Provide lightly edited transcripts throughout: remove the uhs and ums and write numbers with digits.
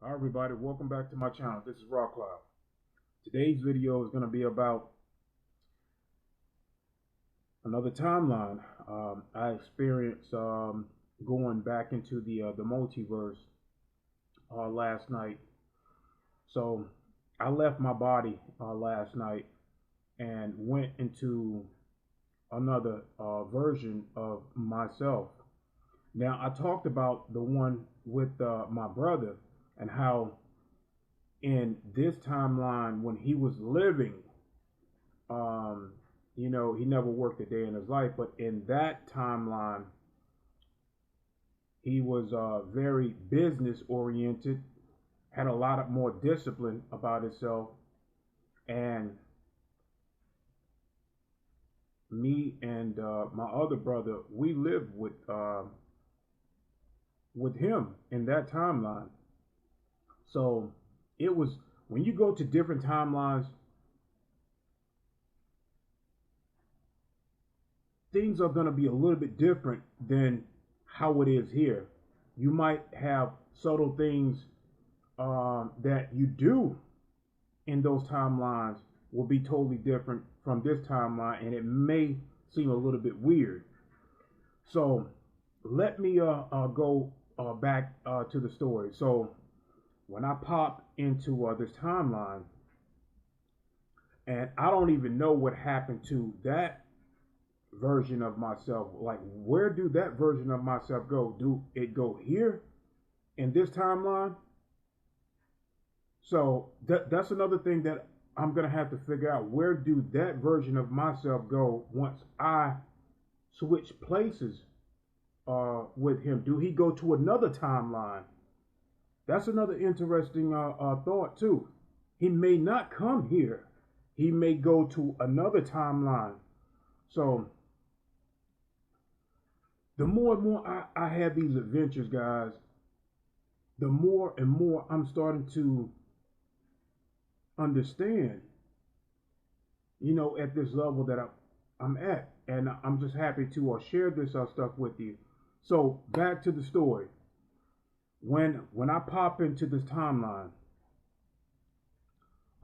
Hi everybody, welcome back to my channel. This is Rock Cloud. Today's video is going to be about another timeline. I experienced going back into the multiverse last night. So I left my body last night and went into another version of myself. Now I talked about the one with my brother and how in this timeline when he was living, he never worked a day in his life, but in that timeline he was very business oriented, had a lot of more discipline about himself, and me and my other brother, we lived with him in that timeline. So it was, when you go to different timelines, things are going to be a little bit different than how it is here. You might have subtle things that you do in those timelines will be totally different from this timeline, and it may seem a little bit weird. So let me go back to the story. So when I pop into this timeline, and I don't even know what happened to that version of myself. Like, where do that version of myself go? Do it go here in this timeline? So that's another thing that I'm gonna have to figure out. Where do that version of myself go once I switch places with him? Do he go to another timeline? That's another interesting thought too. He may not come here. He may go to another timeline. So the more and more I have these adventures, guys, the more and more I'm starting to understand, at this level that I'm at. And I'm just happy to share this stuff with you. So back to the story. When I pop into this timeline,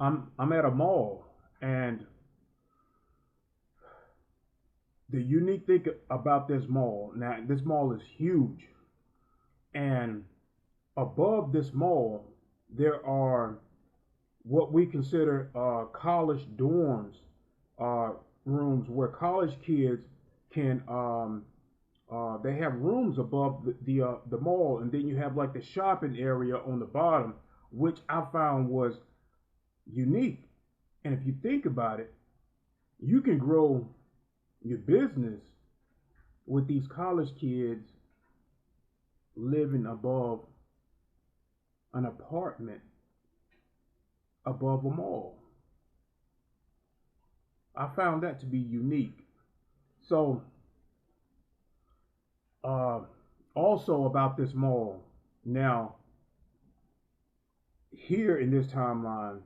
I'm at a mall, and the unique thing about this mall, now this mall is huge, and above this mall there are what we consider college dorms, rooms where college kids can they have rooms above the mall, and then you have like the shopping area on the bottom, which I found was unique. And if you think about it, you can grow your business with these college kids living above an apartment above a mall. I found that to be unique. So also about this mall, now here in this timeline,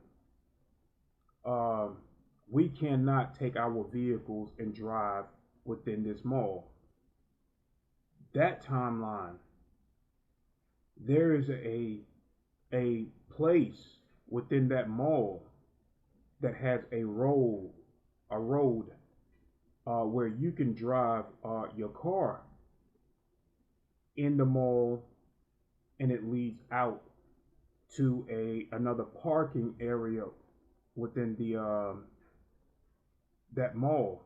we cannot take our vehicles and drive within this mall. That timeline, there is a place within that mall that has a road where you can drive your car in the mall, and it leads out to another parking area within that mall.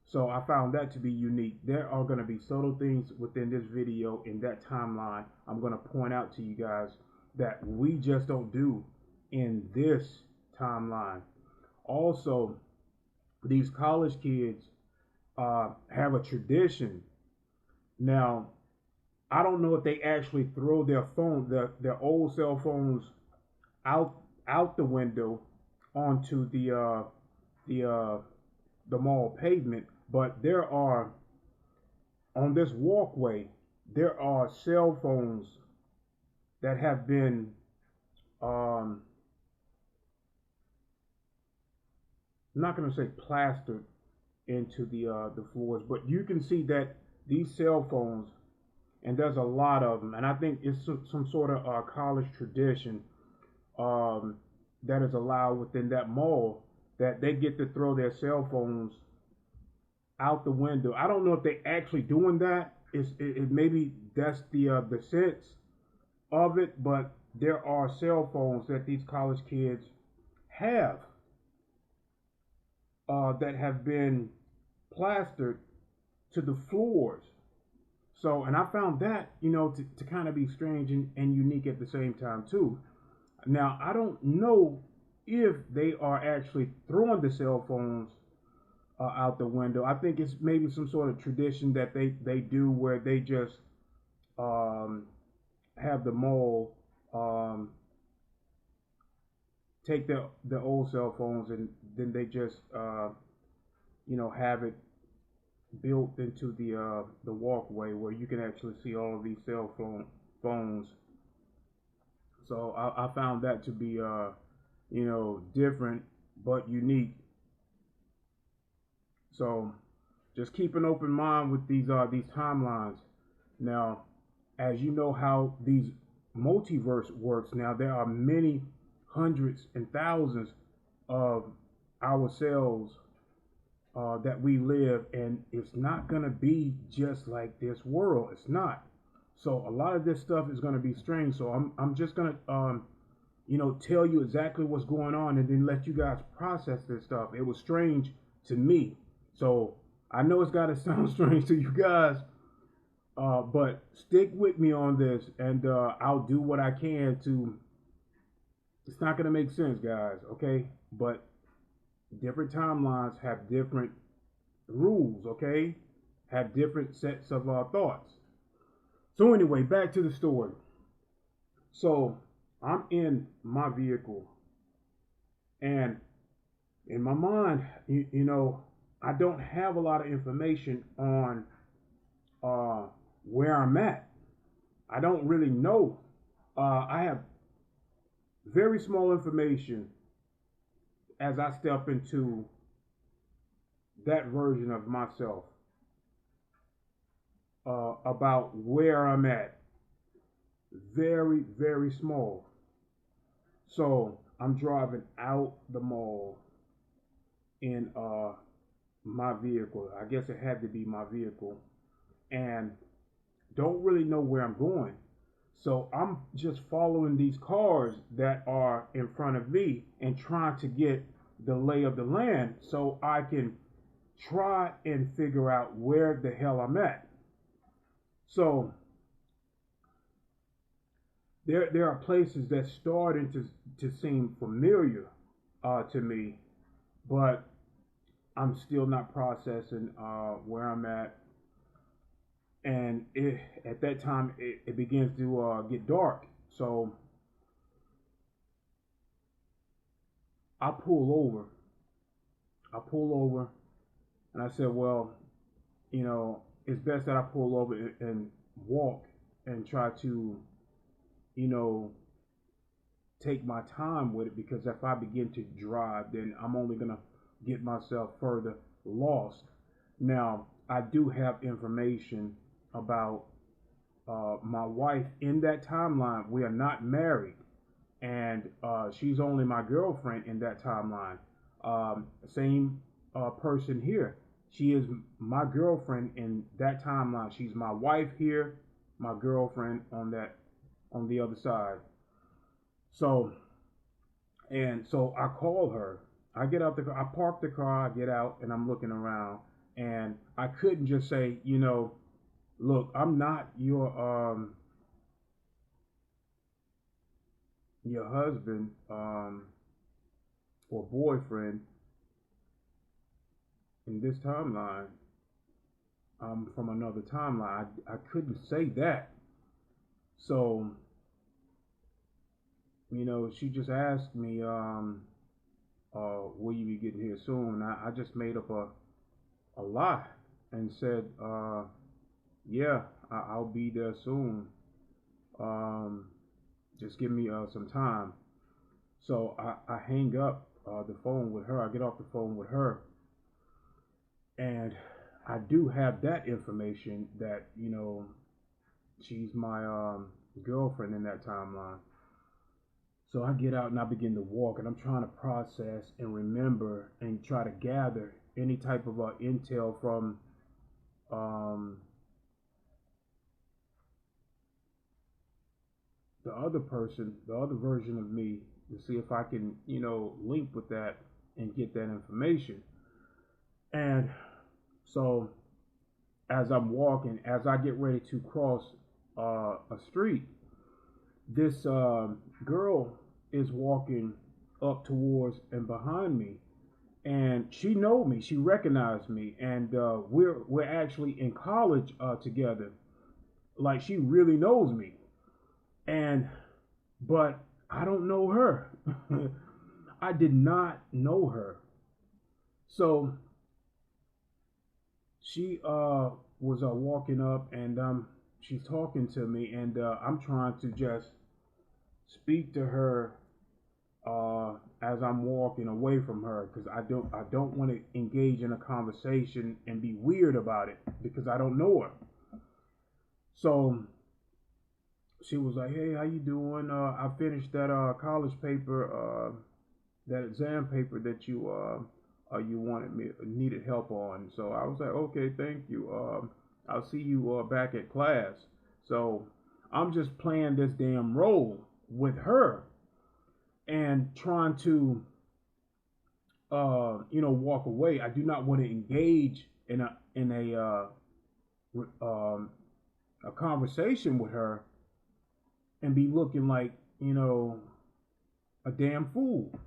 So I found that to be unique. There are going to be subtle things within this video in that timeline I'm going to point out to you guys that we just don't do in this timeline. Also, these college kids have a tradition. Now, I don't know if they actually throw their old cell phones out the window onto the mall pavement, but there are, on this walkway, there are cell phones that have been I'm not going to say plastered into the floors, but you can see that these cell phones, and there's a lot of them. And I think it's some sort of college tradition um, that is allowed within that mall that they get to throw their cell phones out the window. I don't know if they actually doing that. Maybe that's the sense of it, but there are cell phones that these college kids have that have been plastered to the floors. So, and I found that, to kind of be strange and unique at the same time, too. Now, I don't know if they are actually throwing the cell phones out the window. I think it's maybe some sort of tradition that they do where they just um, have the mall um, take the old cell phones, and then they just have it built into the walkway where you can actually see all of these phones. So I found that to be different but unique. So just keep an open mind with these timelines. Now, as you know how these multiverse works, now there are many hundreds and thousands of ourselves that we live, and it's not gonna be just like this world. It's not. So a lot of this stuff is gonna be strange. So I'm just gonna tell you exactly what's going on, and then let you guys process this stuff. It was strange to me. So I know it's gotta sound strange to you guys, but stick with me on this, and I'll do what I can to. It's not gonna make sense, guys. Okay, but different timelines have different rules, okay? Have different sets of thoughts. So anyway, back to the story. So I'm in my vehicle, and in my mind, I don't have a lot of information on where I'm at. I don't really know. I have very small information as I step into that version of myself about where I'm at. Very, very small. So I'm driving out the mall in my vehicle. I guess it had to be my vehicle. And don't really know where I'm going. So I'm just following these cars that are in front of me and trying to get the lay of the land so I can try and figure out where the hell I'm at. So there are places that starting to seem familiar to me, but I'm still not processing where I'm at. And at that time, it begins to get dark. So I pull over. I pull over, and I said, well, it's best that I pull over and walk and try to, take my time with it, because if I begin to drive, then I'm only going to get myself further lost. Now, I do have information about my wife in that timeline. We are not married, and she's only my girlfriend in that timeline. Same person here. She is my girlfriend in that timeline. She's my wife here, my girlfriend on the other side. So, and so I call her. I get out I park the car, I get out, and I'm looking around, and I couldn't just say, look, I'm not your husband or boyfriend in this timeline. I'm from another timeline. I couldn't say that. So, she just asked me, will you be getting here soon? I just made up a lie and said, yeah, I'll be there soon. Just give me some time. So I hang up the phone with her. I get off the phone with her, and I do have that information that she's my girlfriend in that timeline. So I get out and I begin to walk, and I'm trying to process and remember and try to gather any type of intel from um, the other person, the other version of me, to see if I can, link with that and get that information. And so as I'm walking, as I get ready to cross a street, this girl is walking up towards and behind me, and she know me, she recognized me, and we're actually in college together. Like, she really knows me, and but I don't know her. I did not know her. So she was walking up, and she's talking to me, and I'm trying to just speak to her as I'm walking away from her, because I don't want to engage in a conversation and be weird about it because I don't know her. So she was like, "Hey, how you doing? I finished that college paper, that exam paper that you needed help on." So I was like, "Okay, thank you. I'll see you back at class." So I'm just playing this damn role with her and trying to walk away. I do not want to engage in a conversation with her and be looking like, a damn fool.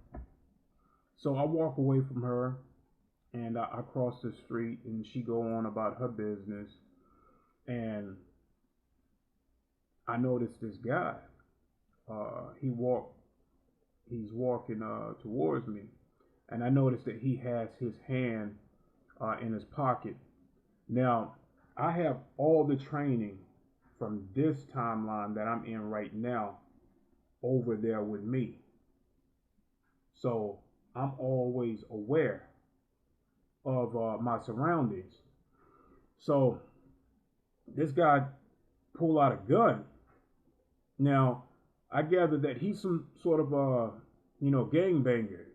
So I walk away from her, and I cross the street, and she go on about her business, and I noticed this guy. He's walking towards me, and I noticed that he has his hand in his pocket. Now, I have all the training from this timeline that I'm in right now over there with me. So I'm always aware of my surroundings. So this guy pulled out a gun. Now, I gather that he's some sort of gangbanger,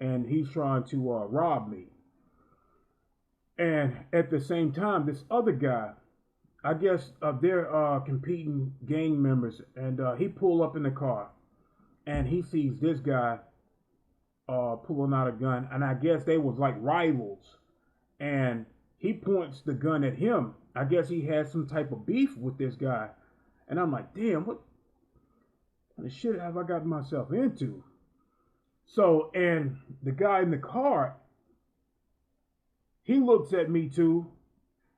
and he's trying to rob me. And at the same time, this other guy, I guess they're competing gang members, and he pulled up in the car, and he sees this guy pulling out a gun, and I guess they was like rivals, and he points the gun at him. I guess he had some type of beef with this guy, and I'm like, damn, what the shit have I gotten myself into? So, and the guy in the car, he looks at me too.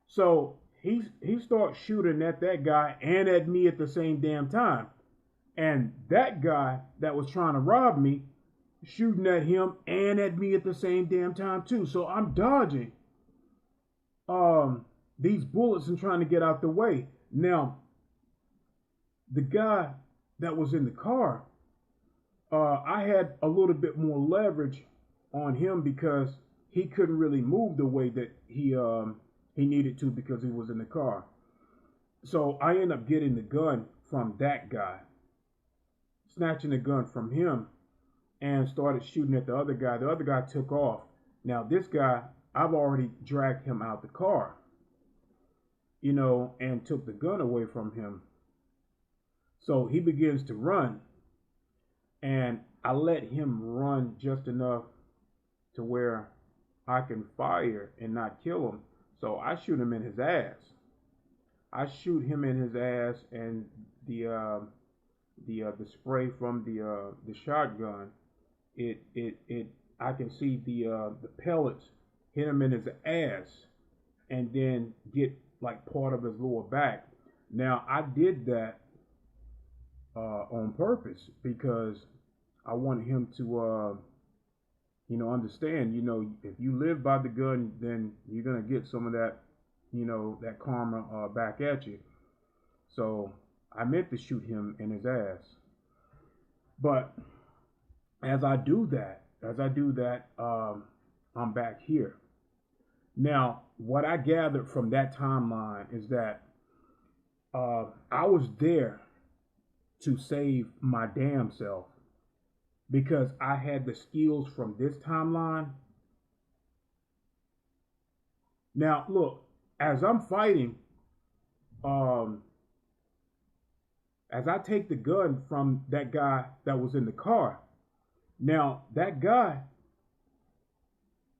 So he starts shooting at that guy and at me at the same damn time. And that guy that was trying to rob me, shooting at him and at me at the same damn time too. So I'm dodging these bullets and trying to get out the way. Now, the guy that was in the car, I had a little bit more leverage on him because he couldn't really move the way that he needed to because he was in the car. So I ended up getting the gun from that guy, snatching the gun from him, and started shooting at the other guy. The other guy took off. Now this guy, I've already dragged him out the car, and took the gun away from him. So he begins to run, and I let him run just enough to where I can fire and not kill him. So I shoot him in his ass. I shoot him in his ass, and the spray from the shotgun, I can see the pellets hit him in his ass, and then get like part of his lower back. Now I did that on purpose because I wanted him to understand, if you live by the gun, then you're going to get some of that, that karma back at you. So I meant to shoot him in his ass. But as I do that, I'm back here. Now, what I gathered from that timeline is that I was there to save my damn self because I had the skills from this timeline. Now, look, as I'm fighting, um, as I take the gun from that guy that was in the car, now that guy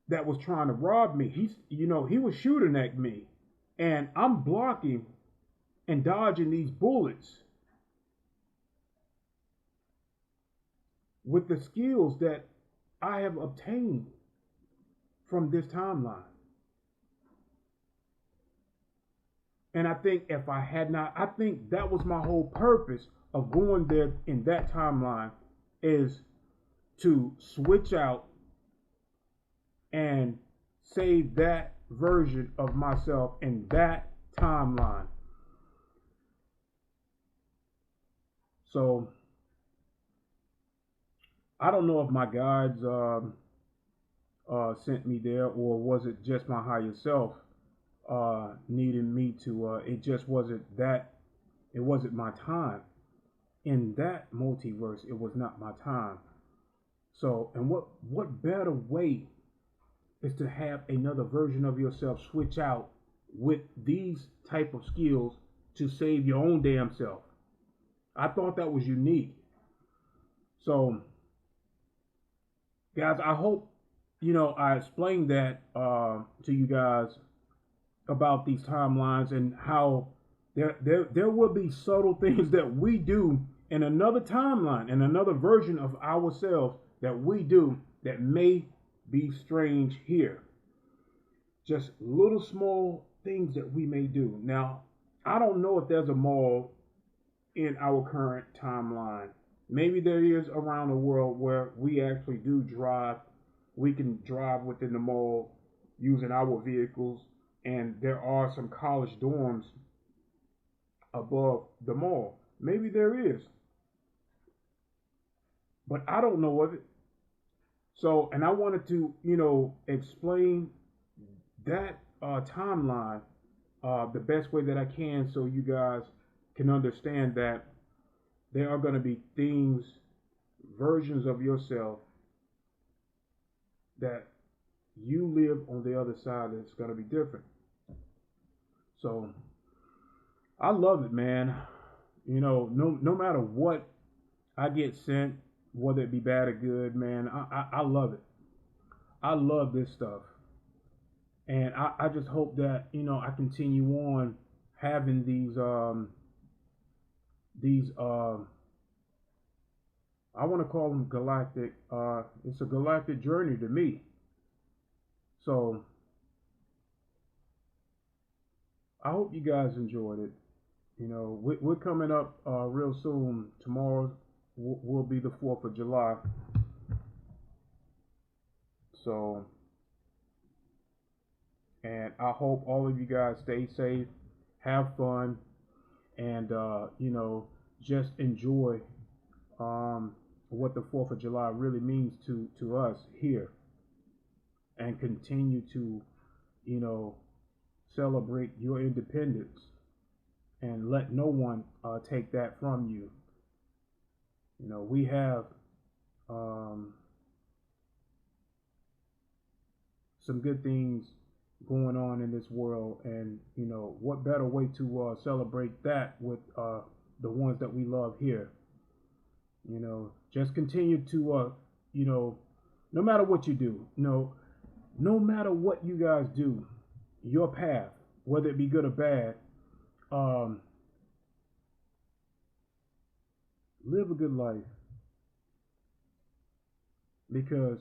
that was trying to rob me, he was shooting at me, and I'm blocking and dodging these bullets with the skills that I have obtained from this timeline. And I think if I had not, I think that was my whole purpose of going there in that timeline, is to switch out and save that version of myself in that timeline. So I don't know if my guides sent me there, or was it just my higher self needing me to. It just wasn't that. It wasn't my time in that multiverse. It was not my time. So, and what better way is to have another version of yourself switch out with these type of skills to save your own damn self. I thought that was unique. So, guys, I hope I explained that to you guys about these timelines, and how there will be subtle things that we do in another timeline, in another version of ourselves that we do that may be strange here. Just little small things that we may do. Now, I don't know if there's a mall in our current timeline. Maybe there is around the world where we actually do drive. We can drive within the mall using our vehicles, and there are some college dorms above the mall. Maybe there is, but I don't know of it. So, and I wanted to, explain that timeline the best way that I can, so you guys can understand that there are going to be things, versions of yourself that you live on the other side that's going to be different. So, I love it, man. No matter what I get sent, whether it be bad or good, man, I love it. I love this stuff. And I just hope that, I continue on having these I want to call them galactic, it's a galactic journey to me. So I hope you guys enjoyed it. We're coming up real soon. Tomorrow will be the 4th of July. So, and I hope all of you guys stay safe, have fun, and just enjoy what the 4th of July really means to us here, and continue to celebrate your independence, and let no one take that from you. We have some good things going on in this world, and what better way to celebrate that with the ones that we love here. Just continue to no matter what you do, no matter what you guys do, your path, whether it be good or bad, live a good life, because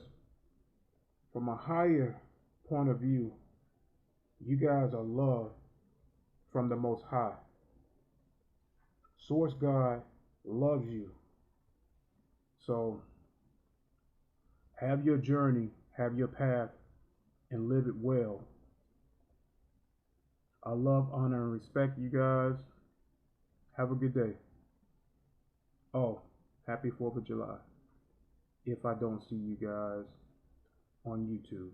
from a higher point of view, you guys are loved from the Most High. Source God loves you. So have your journey, have your path, and live it well. I love, honor, and respect you guys. Have a good day. Oh, happy 4th of July, if I don't see you guys on YouTube.